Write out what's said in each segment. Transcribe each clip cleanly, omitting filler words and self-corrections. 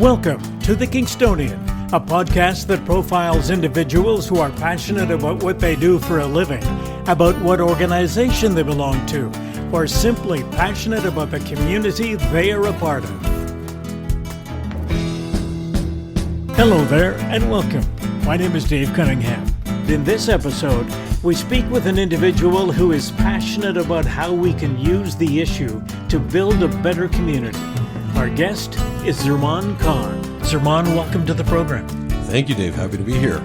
Welcome to The Kingstonian, a podcast that profiles individuals who are passionate about what they do for a living, about what organization they belong to, or simply passionate about the community they are a part of. Hello there and welcome. My name is Dave Cunningham. In this episode, we speak with an individual who is passionate about how we can use the issue to build a better community. Our guest is Zermaan Khan. Zermaan, welcome to the program. Thank you, Dave. Happy to be here.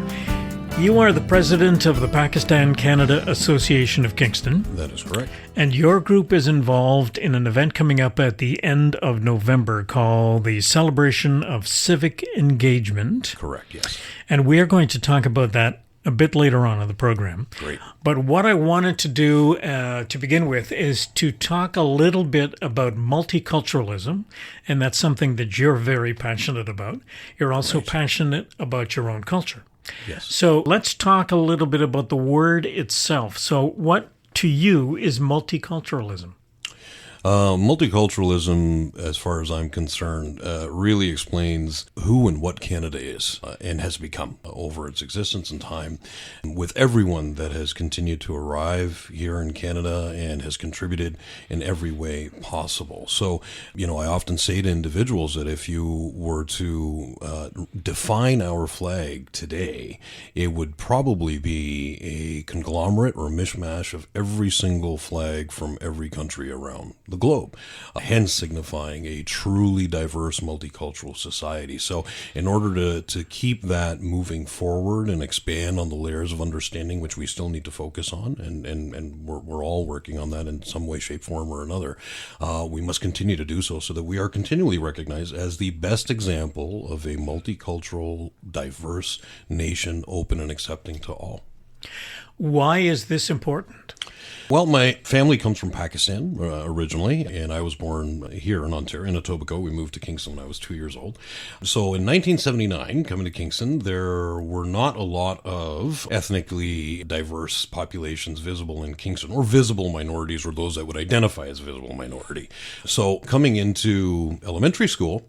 You are the president of the Pakistan-Canada Association of Kingston. That is correct. And your group is involved in an event coming up at the end of November called the Celebration of Civic Engagement. Correct, yes. And we are going to talk about that a bit later on in the program. Great. But what I wanted to do to begin with is to talk a little bit about multiculturalism, and that's something that you're very passionate about. You're also passionate about your own culture. Yes. So let's talk a little bit about the word itself. So what to you is multiculturalism? Multiculturalism, as far as I'm concerned, really explains who and what Canada is and has become over its existence and time, with everyone that has continued to arrive here in Canada and has contributed in every way possible. So, I often say to individuals that if you were to define our flag today, it would probably be a conglomerate or a mishmash of every single flag from every country around the globe, hence signifying a truly diverse multicultural society. So in order to keep that moving forward and expand on the layers of understanding, which we still need to focus on, and we're all working on that in some way, shape, form, or another, we must continue to do so that we are continually recognized as the best example of a multicultural, diverse nation, open and accepting to all. Why is this important? Well, my family comes from Pakistan originally, and I was born here in Ontario, in Etobicoke. We moved to Kingston when I was 2 years old. So in 1979, coming to Kingston, there were not a lot of ethnically diverse populations visible in Kingston, or visible minorities, or those that would identify as visible minority. So coming into elementary school,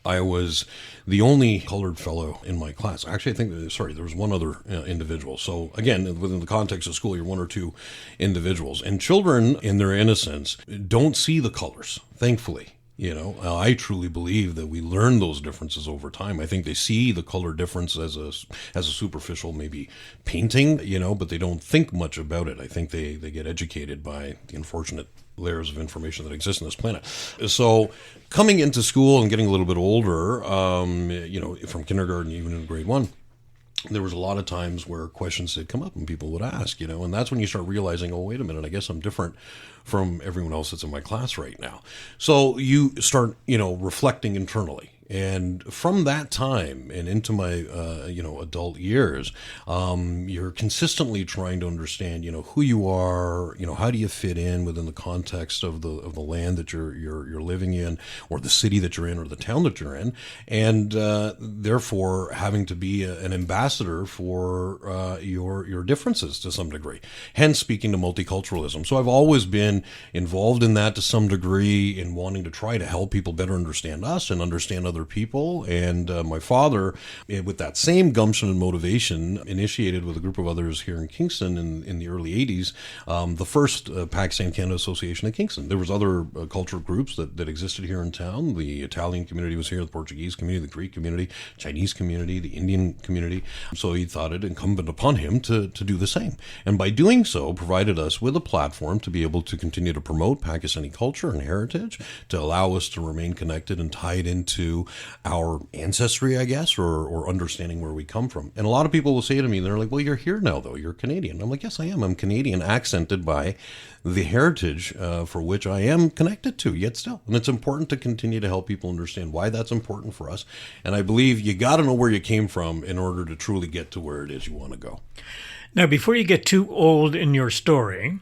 I was the only colored fellow in my class. Actually, there was one other individual. So again, within the context of school, you're one or two individuals. And children, in their innocence, don't see the colors, thankfully. I truly believe that we learn those differences over time. I think they see the color difference as a superficial, maybe painting, but they don't think much about it. I think they get educated by the unfortunate layers of information that exist on this planet. So coming into school and getting a little bit older, from kindergarten even in grade 1, there was a lot of times where questions had come up and people would ask, and that's when you start realizing, oh, wait a minute, I guess I'm different from everyone else that's in my class right now. So you start, reflecting internally. And from that time and into my, adult years, you're consistently trying to understand, who you are, how do you fit in within the context of the land that you're living in, or the city that you're in, or the town that you're in, and therefore having to be an ambassador for your differences to some degree. Hence, speaking to multiculturalism. So I've always been involved in that to some degree, in wanting to try to help people better understand us and understand other people. And my father, with that same gumption and motivation, initiated with a group of others here in Kingston in the early 80s, the first Pakistan-Canada Association of Kingston. There was other cultural groups that existed here in town. The Italian community was here, the Portuguese community, the Greek community, Chinese community, the Indian community. So he thought it incumbent upon him to do the same. And by doing so, provided us with a platform to be able to continue to promote Pakistani culture and heritage, to allow us to remain connected and tied into our ancestry, I guess, or understanding where we come from. And a lot of people will say to me, they're like, well, you're here now, though. You're Canadian. I'm like, yes, I am. I'm Canadian, accented by the heritage for which I am connected to, yet still. And it's important to continue to help people understand why that's important for us. And I believe you got to know where you came from in order to truly get to where it is you want to go. Now, before you get too old in your story,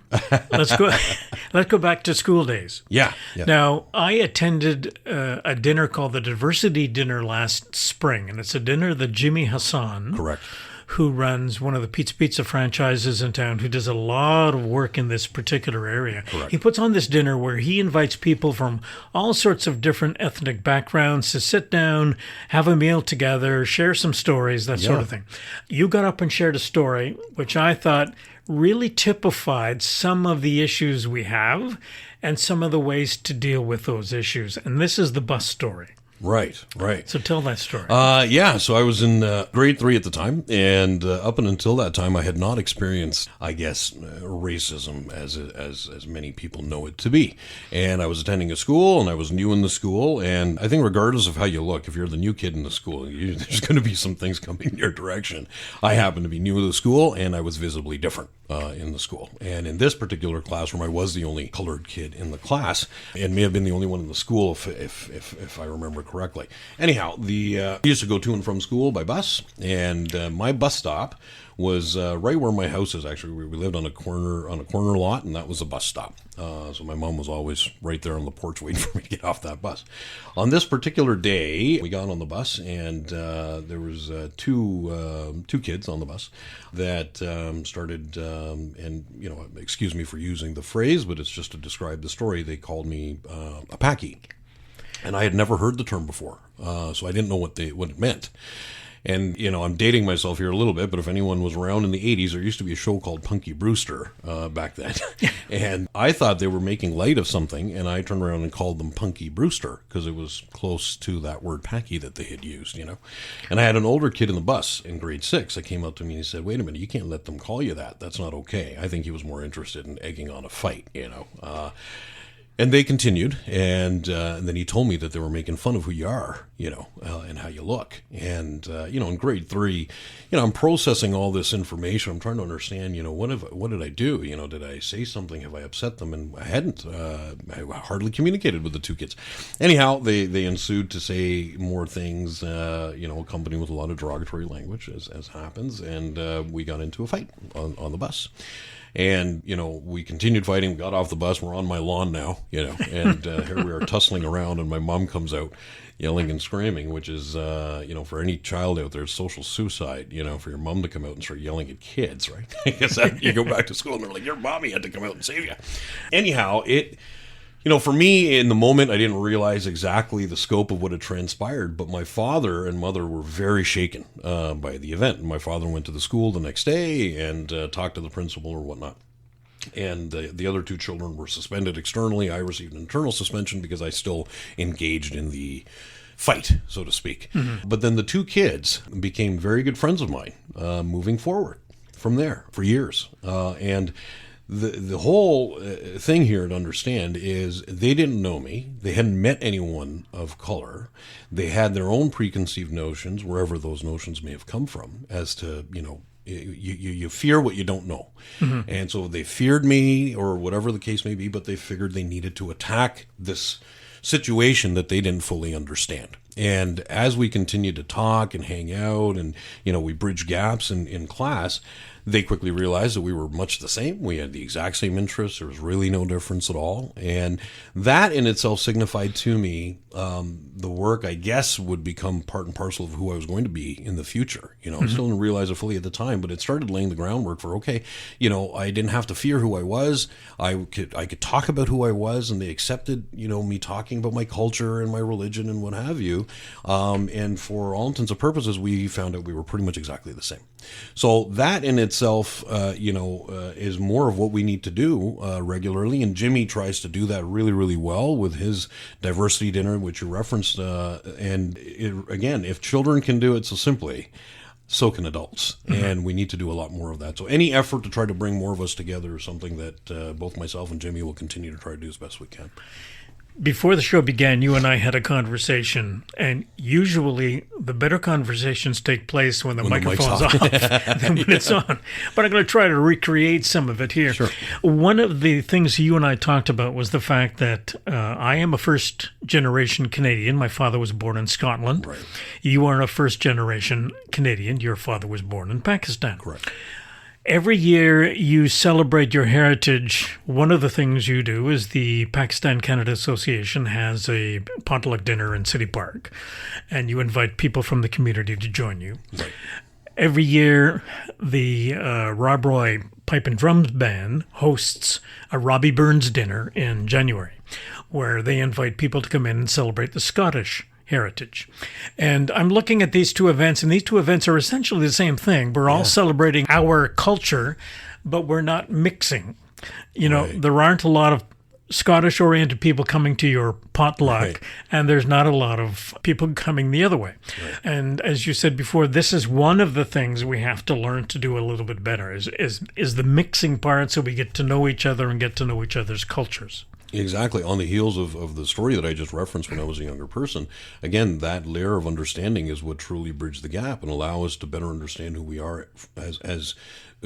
let's go back to school days. Yeah. Now, I attended a dinner called the Diversity Dinner last spring, and it's a dinner that Jimmy Hassan, correct, who runs one of the pizza franchises in town, who does a lot of work in this particular area. Correct. He puts on this dinner where he invites people from all sorts of different ethnic backgrounds to sit down, have a meal together, share some stories, that sort of thing. You got up and shared a story, which I thought really typified some of the issues we have and some of the ways to deal with those issues. And this is the bus story. Right. So tell that story. So I was in grade 3 at the time, and up until that time, I had not experienced, I guess, racism as many people know it to be. And I was attending a school, and I was new in the school, and I think regardless of how you look, if you're the new kid in the school, there's going to be some things coming in your direction. I happened to be new to the school, and I was visibly different in the school. And in this particular classroom, I was the only colored kid in the class, and may have been the only one in the school, if I remember correctly. Anyhow, I used to go to and from school by bus, and my bus stop was right where my house is. Actually, we lived on a corner lot, and that was a bus stop. So my mom was always right there on the porch waiting for me to get off that bus. On this particular day, we got on the bus, and there was two kids on the bus that started, and excuse me for using the phrase, but it's just to describe the story. They called me a Paki. And I had never heard the term before, so I didn't know what it meant. And, I'm dating myself here a little bit, but if anyone was around in the 80s, there used to be a show called Punky Brewster back then. And I thought they were making light of something, and I turned around and called them Punky Brewster because it was close to that word Packy that they had used, And I had an older kid in the bus in grade 6 that came up to me and he said, "Wait a minute, you can't let them call you that. That's not okay." I think he was more interested in egging on a fight, And they continued, and then he told me that they were making fun of who you are, and how you look. And, in grade 3, I'm processing all this information. I'm trying to understand, what did I do? Did I say something? Have I upset them? And I hadn't. I hardly communicated with the two kids. Anyhow, they ensued to say more things, accompanied with a lot of derogatory language, as happens. And we got into a fight on the bus. And, we continued fighting, got off the bus, we're on my lawn now, and here we are tussling around, and my mom comes out yelling and screaming, which is, for any child out there, social suicide, for your mom to come out and start yelling at kids, right? Because you go back to school and they're like, your mommy had to come out and save you. Anyhow, for me, in the moment, I didn't realize exactly the scope of what had transpired, but my father and mother were very shaken by the event. And my father went to the school the next day and talked to the principal or whatnot. And the other two children were suspended externally. I received an internal suspension because I still engaged in the fight, so to speak. Mm-hmm. But then the two kids became very good friends of mine moving forward from there for years. And the whole thing here to understand is they didn't know me. They hadn't met anyone of color. They had their own preconceived notions, wherever those notions may have come from, as to, you fear what you don't know. Mm-hmm. And so they feared me or whatever the case may be, but they figured they needed to attack this situation that they didn't fully understand. And as we continued to talk and hang out and, we bridge gaps in class, they quickly realized that we were much the same. We had the exact same interests. There was really no difference at all. And that in itself signified to me the work, I guess, would become part and parcel of who I was going to be in the future. I still didn't realize it fully at the time, but it started laying the groundwork for, I didn't have to fear who I was. I could talk about who I was, and they accepted, me talking about my culture and my religion and what have you. And for all intents and purposes, we found out we were pretty much exactly the same. So that in itself, is more of what we need to do regularly. And Jimmy tries to do that really, really well with his diversity dinner, which you referenced. Again, if children can do it so simply, so can adults. Mm-hmm. And we need to do a lot more of that. So any effort to try to bring more of us together is something that both myself and Jimmy will continue to try to do as best we can. Before the show began, you and I had a conversation, and usually the better conversations take place when the microphone's off than when it's on. But I'm going to try to recreate some of it here. Sure. One of the things you and I talked about was the fact that I am a first-generation Canadian. My father was born in Scotland. Right. You are a first-generation Canadian. Your father was born in Pakistan. Correct. Every year you celebrate your heritage. One of the things you do is the Pakistan-Canada Association has a potluck dinner in City Park, and you invite people from the community to join you. Right. every year the Rob Roy Pipe and Drums Band hosts a Robbie Burns dinner in January, where they invite people to come in and celebrate the Scottish heritage. And I'm looking at these two events, and these two events are essentially the same thing. We're all celebrating our culture, but we're not mixing. You know, there aren't a lot of Scottish-oriented people coming to your potluck, and there's not a lot of people coming the other way. And as you said before, this is one of the things we have to learn to do a little bit better, is the mixing part, so we get to know each other and get to know each other's cultures. Exactly. On the heels of the story that I just referenced when I was a younger person, again, that layer of understanding is what truly bridges the gap and allow us to better understand who we are as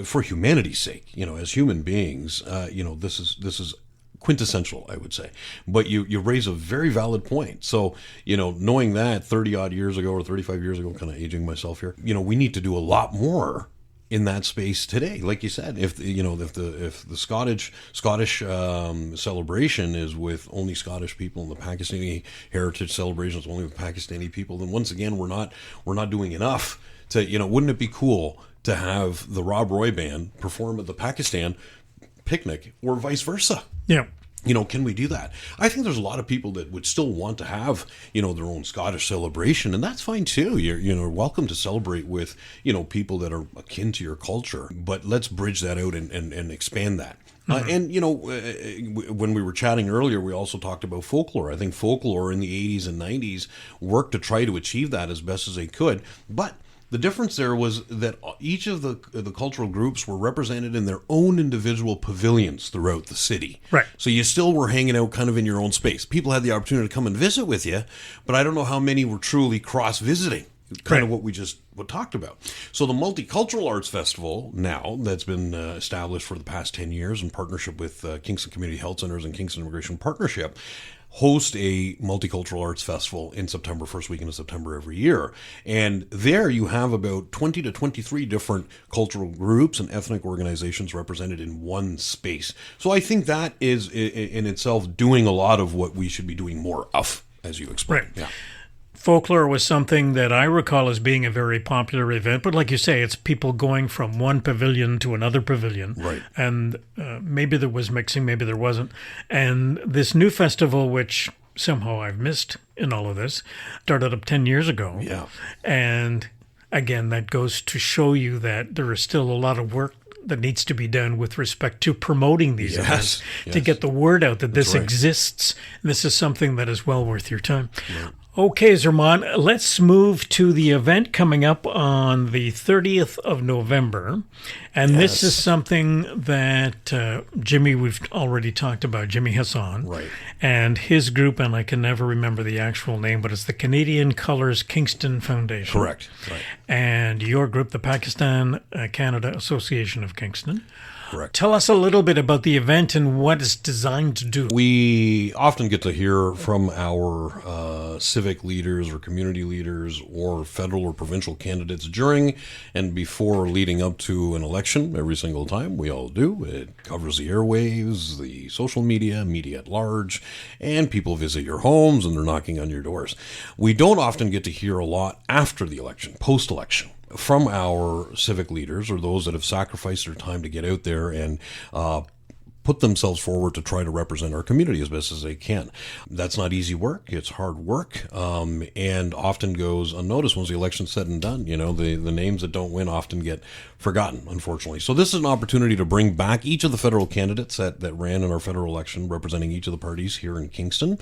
for humanity's sake. You know, as human beings, this is quintessential, I would say. But you raise a very valid point. So, knowing that 30 odd years ago or 35 years ago, kind of aging myself here, we need to do a lot more in that space today. Like you said, if the Scottish celebration is with only Scottish people and the Pakistani heritage celebration is only with Pakistani people, then once again we're not doing enough to, wouldn't it be cool to have the Rob Roy band perform at the Pakistan picnic or vice versa? Yeah. Can we do that? I think there's a lot of people that would still want to have, their own Scottish celebration, and that's fine too. You're welcome to celebrate with, people that are akin to your culture, but let's bridge that out and expand that. And, when we were chatting earlier, we also talked about folklore. I think folklore in the 80s and 90s worked to try to achieve that as best as they could, but the difference there was that each of the cultural groups were represented in their own individual pavilions throughout the city. Right. So you still were hanging out kind of in your own space. People had the opportunity to come and visit with you, but I don't know how many were truly cross-visiting, kind of what we just talked about. So the Multicultural Arts Festival now, that's been established for the past 10 years in partnership with Kingston Community Health Centers and Kingston Immigration Partnership, host a multicultural arts festival in September, first weekend of September every year. And there you have about 20 to 23 different cultural groups and ethnic organizations represented in one space. So I think that is in itself doing a lot of what we should be doing more of, as you explained. Right. Yeah. Folklore was something that I recall as being a very popular event, but like you say, it's people going from one pavilion to another pavilion. Right. And maybe there was mixing, maybe there wasn't. And this new festival, which somehow I've missed in all of this, started up 10 years ago. Yeah. And again, that goes to show you that there is still a lot of work that needs to be done with respect to promoting these events, to get the word out that this exists. This is something that is well worth your time. Right. Okay, Zermaan, let's move to the event coming up on the 30th of November. And this is something that Jimmy, we've already talked about, Jimmy Hassan. Right. And his group, and I can never remember the actual name, but it's the Canadian Colors Kingston Foundation. Correct. Right. And your group, the Pakistan Canada Association of Kingston. Correct. Tell us a little bit about the event and what it's designed to do. We often get to hear from our civic leaders or community leaders or federal or provincial candidates during and before leading up to an election every single time. We all do. It covers the airwaves, the social media at large, and people visit your homes and they're knocking on your doors. We don't often get to hear a lot after the election, post-election, from our civic leaders or those that have sacrificed their time to get out there and put themselves forward to try to represent our community as best as they can. That's not easy work. It's hard work, and often goes unnoticed once the election's said and done. The names that don't win often get forgotten, unfortunately. So this is an opportunity to bring back each of the federal candidates that ran in our federal election, representing each of the parties here in Kingston,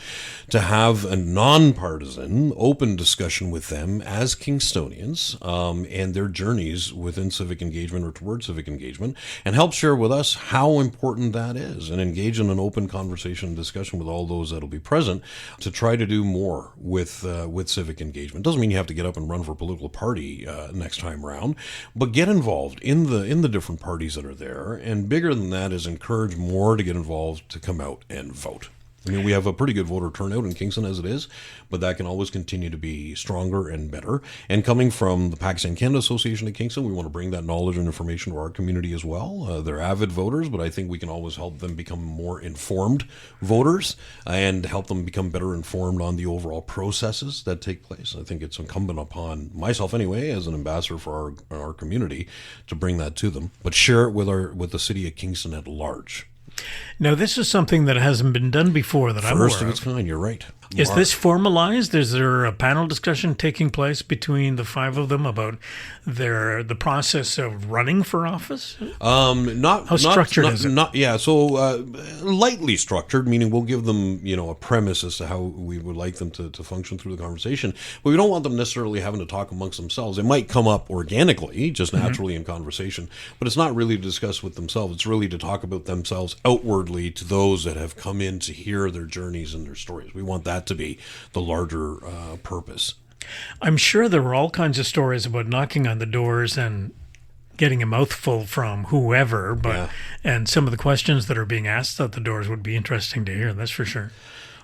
to have a nonpartisan, open discussion with them as Kingstonians and their journeys within civic engagement or towards civic engagement, and help share with us how important that is, and engage in an open conversation and discussion with all those that will be present to try to do more with civic engagement. Doesn't mean you have to get up and run for a political party next time round, but get involved in the different parties that are there, and bigger than that is encourage more to get involved, to come out and vote. I mean, we have a pretty good voter turnout in Kingston as it is, but that can always continue to be stronger and better. And coming from the Pakistan Canada Association of Kingston, we want to bring that knowledge and information to our community as well. They're avid voters, but I think we can always help them become more informed voters and help them become better informed on the overall processes that take place. I think it's incumbent upon myself anyway, as an ambassador for our community, to bring that to them, but share it with the city of Kingston at large. Now, this is something that hasn't been done before that I'm aware of. First of its kind, you're right. Is this formalized? Is there a panel discussion taking place between the five of them about the process of running for office? How structured is it? So lightly structured, meaning we'll give them, a premise as to how we would like them to function through the conversation. But we don't want them necessarily having to talk amongst themselves. It might come up organically, just naturally in conversation, but it's not really to discuss with themselves. It's really to talk about themselves outwardly to those that have come in to hear their journeys and their stories. We want that to be the larger purpose. I'm sure there were all kinds of stories about knocking on the doors and getting a mouthful from whoever, and some of the questions that are being asked at the doors would be interesting to hear, that's for sure.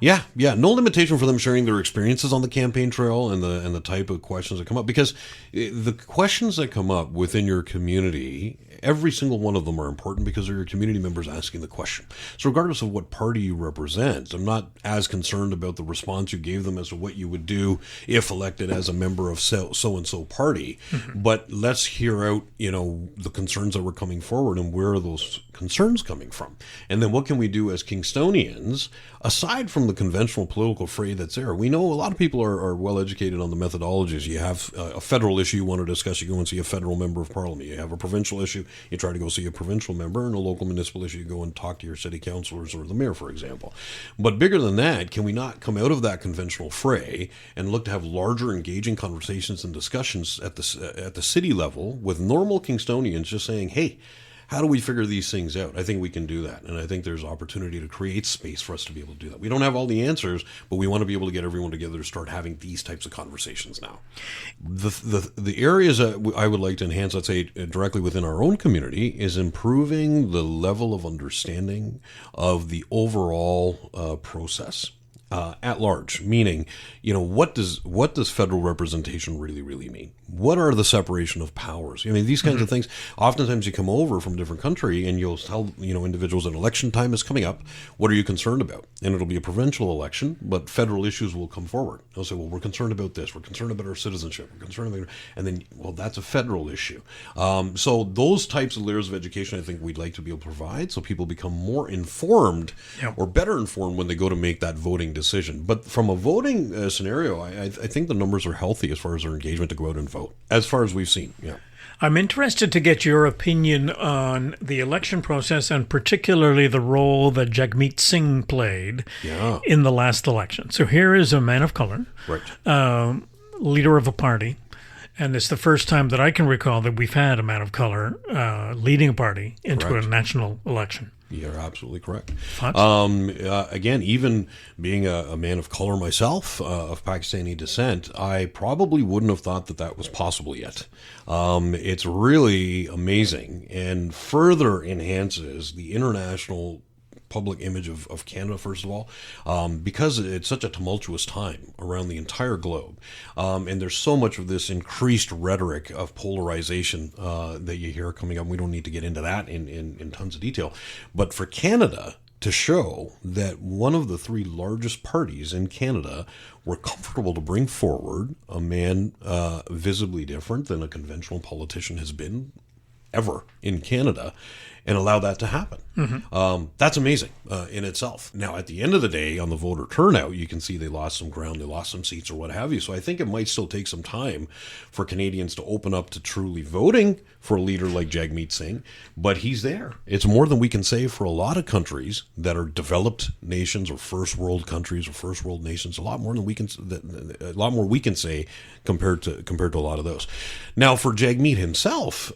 Yeah. No limitation for them sharing their experiences on the campaign trail and the type of questions that come up, because the questions that come up within your community, every single one of them are important because they're your community members asking the question. So regardless of what party you represent, I'm not as concerned about the response you gave them as to what you would do if elected as a member of so-and-so party. But let's hear out, the concerns that were coming forward and where are those concerns coming from. And then what can we do as Kingstonians, aside from the conventional political fray that's there? We know a lot of people are well educated on the methodologies. You have a federal issue you want to discuss, you go and see a federal member of parliament. You have a provincial issue, you try to go see a provincial member, and a local municipal issue, you go and talk to your city councillors or the mayor, for example. But bigger than that, can we not come out of that conventional fray and look to have larger engaging conversations and discussions at the city level with normal Kingstonians just saying, hey, how do we figure these things out? I think we can do that. And I think there's opportunity to create space for us to be able to do that. We don't have all the answers, but we want to be able to get everyone together to start having these types of conversations now. The areas that I would like to enhance, let's say, directly within our own community, is improving the level of understanding of the overall process. At large, meaning, what does federal representation really mean? What are the separation of powers? I mean, these kinds of things. Oftentimes, you come over from a different country and you'll tell individuals that election time is coming up. What are you concerned about? And it'll be a provincial election, but federal issues will come forward. They'll say, well, we're concerned about this. We're concerned about our citizenship. We're concerned about, and then, well, that's a federal issue. So those types of layers of education, I think we'd like to be able to provide, so people become more informed or better informed when they go to make that voting decision. But from a voting scenario, I think the numbers are healthy as far as their engagement to go out and vote, as far as we've seen. Yeah. I'm interested to get your opinion on the election process and particularly the role that Jagmeet Singh played in the last election. So here is a man of color, leader of a party, and it's the first time that I can recall that we've had a man of color leading a party into a national election. You're absolutely correct. Again, even being a man of color myself, of Pakistani descent, I probably wouldn't have thought that was possible yet. It's really amazing and further enhances the international public image of Canada, first of all, because it's such a tumultuous time around the entire globe. And there's so much of this increased rhetoric of polarization that you hear coming up. We don't need to get into that in tons of detail. But for Canada to show that one of the three largest parties in Canada were comfortable to bring forward a man visibly different than a conventional politician has been ever in Canada, and allow that to happen. That's amazing in itself. Now, at the end of the day, on the voter turnout, you can see they lost some ground, they lost some seats or what have you. So I think it might still take some time for Canadians to open up to truly voting for a leader like Jagmeet Singh, but he's there. It's more than we can say for a lot of countries that are developed nations or first world countries or first world nations. A lot more we can say compared to a lot of those. Now, for Jagmeet himself,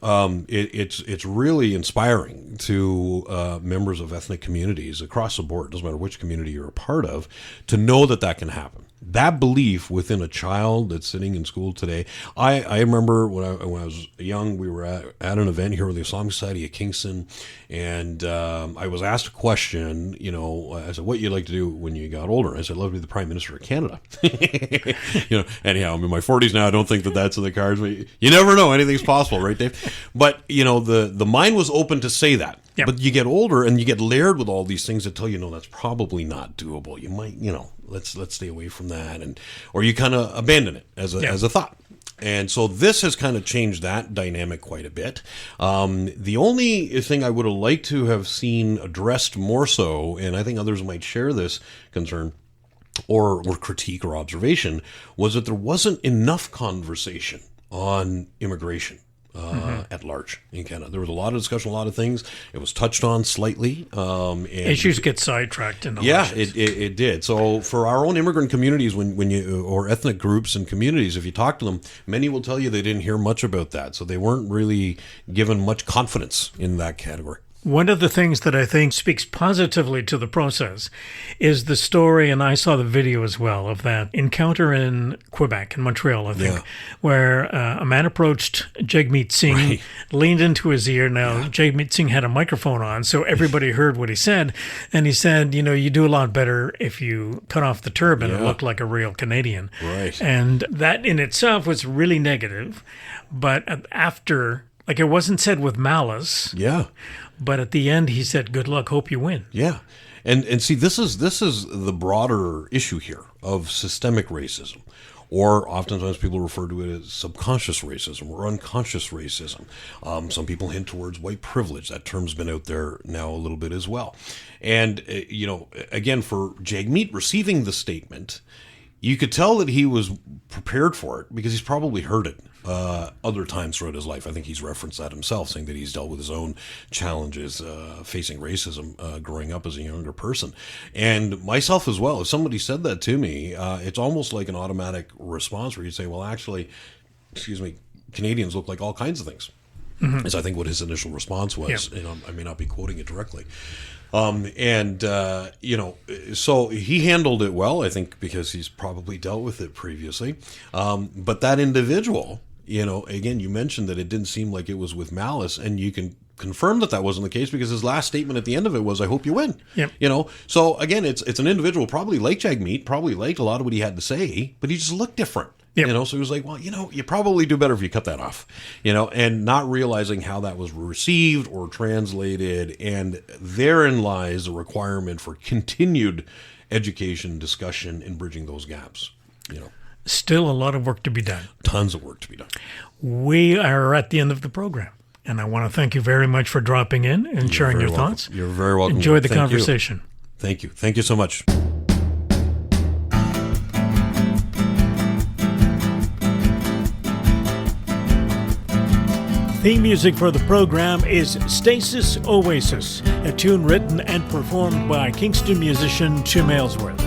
it's really inspiring to members of ethnic communities across the board, doesn't matter which community you're a part of, to know that can happen. that belief within a child that's sitting in school today. I remember when I was young, we were at an event here with the Islamic Society of Kingston, and I was asked a question, I said, what you'd like to do when you got older? I said, I'd love to be the Prime Minister of Canada. Anyhow, I'm in my 40s now. I don't think that's in the cards. But you never know. Anything's possible, right, Dave? But, the mind was open to say that. Yep. But you get older and you get layered with all these things that tell you, no, that's probably not doable. You might, let's stay away from that, or you kind of abandon it as a thought. And so this has kind of changed that dynamic quite a bit. The only thing I would have liked to have seen addressed more so, and I think others might share this concern or critique or observation, was that there wasn't enough conversation on immigration. At large in Canada. There was a lot of discussion, a lot of things. It was touched on slightly. And issues get sidetracked in the it did. So for our own immigrant communities, when you or ethnic groups and communities, if you talk to them, many will tell you they didn't hear much about that. So they weren't really given much confidence in that category. One of the things that I think speaks positively to the process is the story, and I saw the video as well, of that encounter in Quebec, in Montreal, I think, where a man approached Jagmeet Singh, leaned into his ear. Now, Jagmeet Singh had a microphone on, so everybody heard what he said. And he said, you do a lot better if you cut off the turban and look like a real Canadian. Right. And that in itself was really negative. But after, it wasn't said with malice. Yeah. But at the end, he said, good luck, hope you win. Yeah. And see, this is the broader issue here of systemic racism, or oftentimes people refer to it as subconscious racism or unconscious racism. Some people hint towards white privilege. That term's been out there now a little bit as well. And, again, for Jagmeet receiving the statement, you could tell that he was prepared for it because he's probably heard it other times throughout his life. I think he's referenced that himself, saying that he's dealt with his own challenges facing racism growing up as a younger person. And myself as well. If somebody said that to me, it's almost like an automatic response where you say, well, actually, Canadians look like all kinds of things. Mm-hmm. Is I think what his initial response was. Yeah. I may not be quoting it directly. So he handled it well, I think, because he's probably dealt with it previously. But that individual, again, you mentioned that it didn't seem like it was with malice, and you can confirm that wasn't the case because his last statement at the end of it was, I hope you win. Yep. So again, it's an individual probably like Jagmeet, probably liked a lot of what he had to say, but he just looked different. Yep. So he was like, well, you probably do better if you cut that off, and not realizing how that was received or translated. And therein lies the requirement for continued education, discussion, and bridging those gaps, Still a lot of work to be done. Tons of work to be done. We are at the end of the program, and I want to thank you very much for dropping in and sharing your thoughts. You're very welcome. Enjoy the conversation. Thank you. Thank you so much. Theme music for the program is Stasis Oasis, a tune written and performed by Kingston musician Tim Aylesworth.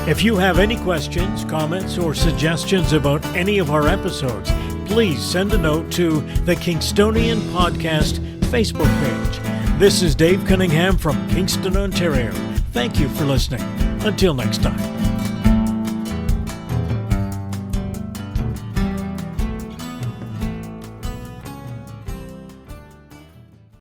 If you have any questions, comments, or suggestions about any of our episodes, please send a note to the Kingstonian Podcast Facebook page. This is Dave Cunningham from Kingston, Ontario. Thank you for listening. Until next time.